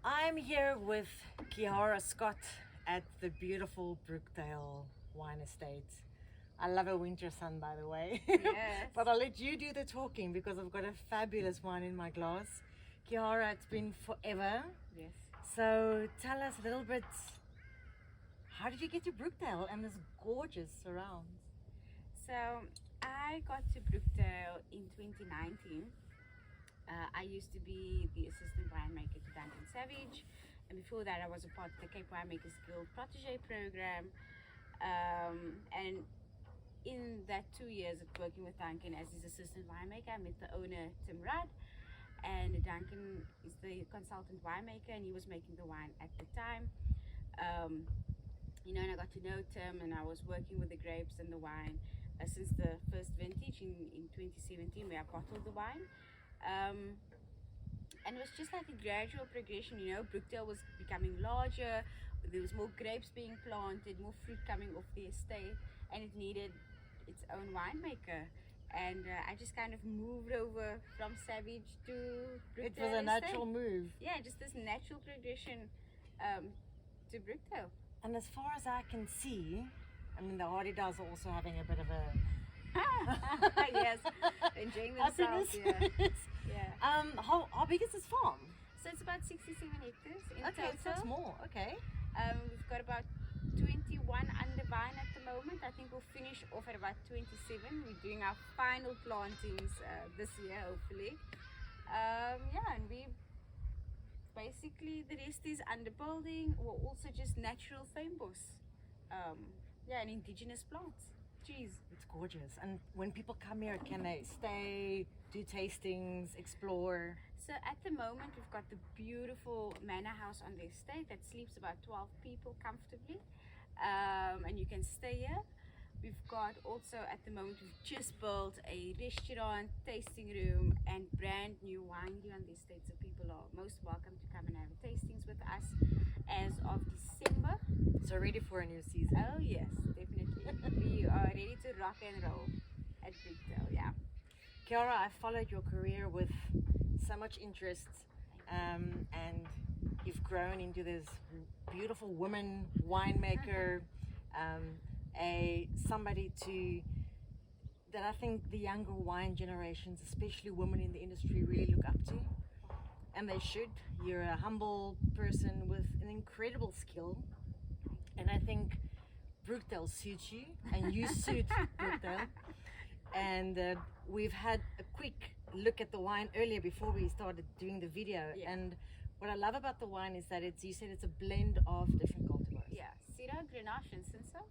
I'm here with Kiara Scott at the beautiful Brookdale wine estate. I love a winter sun, by the way. Yes. But I'll let you do the talking because I've got a fabulous wine in my glass. Kiara, it's been forever. Yes. So tell us a little bit, how did you get to Brookdale and this gorgeous surrounds? So I got to Brookdale in 2019. I used to be the assistant winemaker to Duncan Savage, and before that I was a part of the Cape Winemakers Guild Protégé program. And in that 2 years of working with Duncan as his assistant winemaker, I met the owner, Tim Rudd, and Duncan is the consultant winemaker, and he was making the wine at the time. And I got to know Tim, and I was working with the grapes and the wine since the first vintage in 2017, where I bottled the wine. And it was just like a gradual progression. Brookdale was becoming larger, there was more grapes being planted, more fruit coming off the estate, and it needed its own winemaker. And I just kind of moved over from Savage to Brookdale. It was a natural move. Yeah, just this natural progression to Brookdale. And as far as I can see, I mean, the Hardy does also having a bit of a yes, enjoying themselves. Yeah. How big is this farm? So it's about 67 hectares in Okay, total. so it's more. Okay. We've got about 21 under vine at the moment. I think we'll finish off at about 27. We're doing our final plantings this year, hopefully. And we basically, the rest is underbuilding or also just natural fynbos. And indigenous plants. Trees. It's gorgeous. And when people come here, can they stay, do tastings, explore? So at the moment, we've got the beautiful manor house on the estate that sleeps about 12 people comfortably. And you can stay here. We've got also at the moment, we've just built a restaurant, tasting room, and brand new winery on the estate. So people are most welcome to come and have tastings with us as of December. So ready for a new season? Oh yes, definitely. We are ready to rock and roll at Brookdale, yeah. Kiara, I followed your career with so much interest, and you've grown into this beautiful woman winemaker, somebody that I think the younger wine generations, especially women in the industry, really look up to. And they should. You're a humble person with an incredible skill. And I think Brookdale suits you, and you suit Brookdale. And we've had a quick look at the wine earlier before we started doing the video. Yeah. And what I love about the wine is that you said it's a blend of different cultivars. Yeah, Syrah, Grenache, and Cinsault.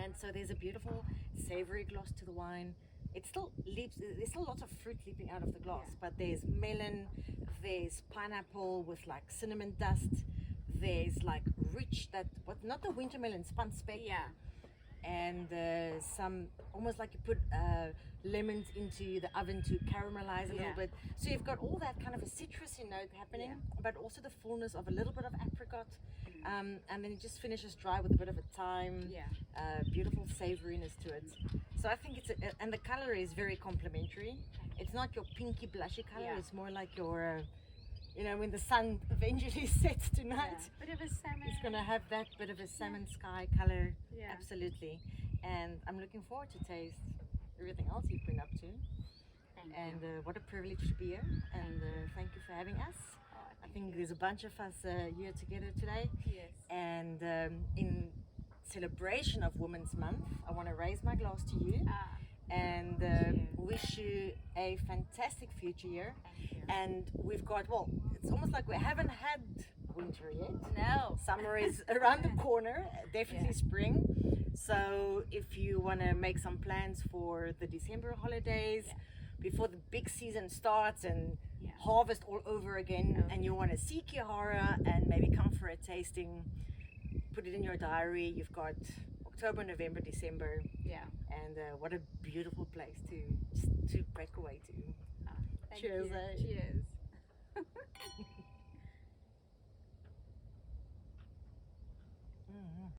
And so there's a beautiful savory gloss to the wine. It still leaps, there's still lots of fruit leaping out of the glass, Yeah. but there's melon, there's pineapple with like cinnamon dust, there's like rich, not the winter melon, spun speck. Yeah. And some, almost like you put lemons into the oven to caramelize a little Yeah. bit. So you've got all that kind of a citrusy note happening, but also the fullness of a little bit of apricot. And then it just finishes dry with a bit of a thyme. Yeah. Beautiful savoriness to it. So I think and the color is very complementary. It's not your pinky blushy color, Yeah. it's more like your, when the sun eventually sets tonight. Bit of a salmon. It's going to have that bit of a salmon sky color. Yeah. Absolutely. And I'm looking forward to taste everything else you've been up to. Thank you. And what a privilege to be here. And thank you for having us. Oh, I think there's a bunch of us here together today. Yes. And in celebration of Women's Month, I want to raise my glass to you. And wish you a fantastic future year. Thank you. And we've got, it's almost like we haven't had winter yet. No. Summer is around the corner, definitely Yeah. spring. So if you want to make some plans for the December holidays, Yeah. before the big season starts and Yeah. harvest all over again, and you want to see Kiara and maybe come for a tasting, put it in your diary. You've got October, November, December. Yeah. And what a beautiful place to break away to. Thank Cheers, you. eh? Cheers.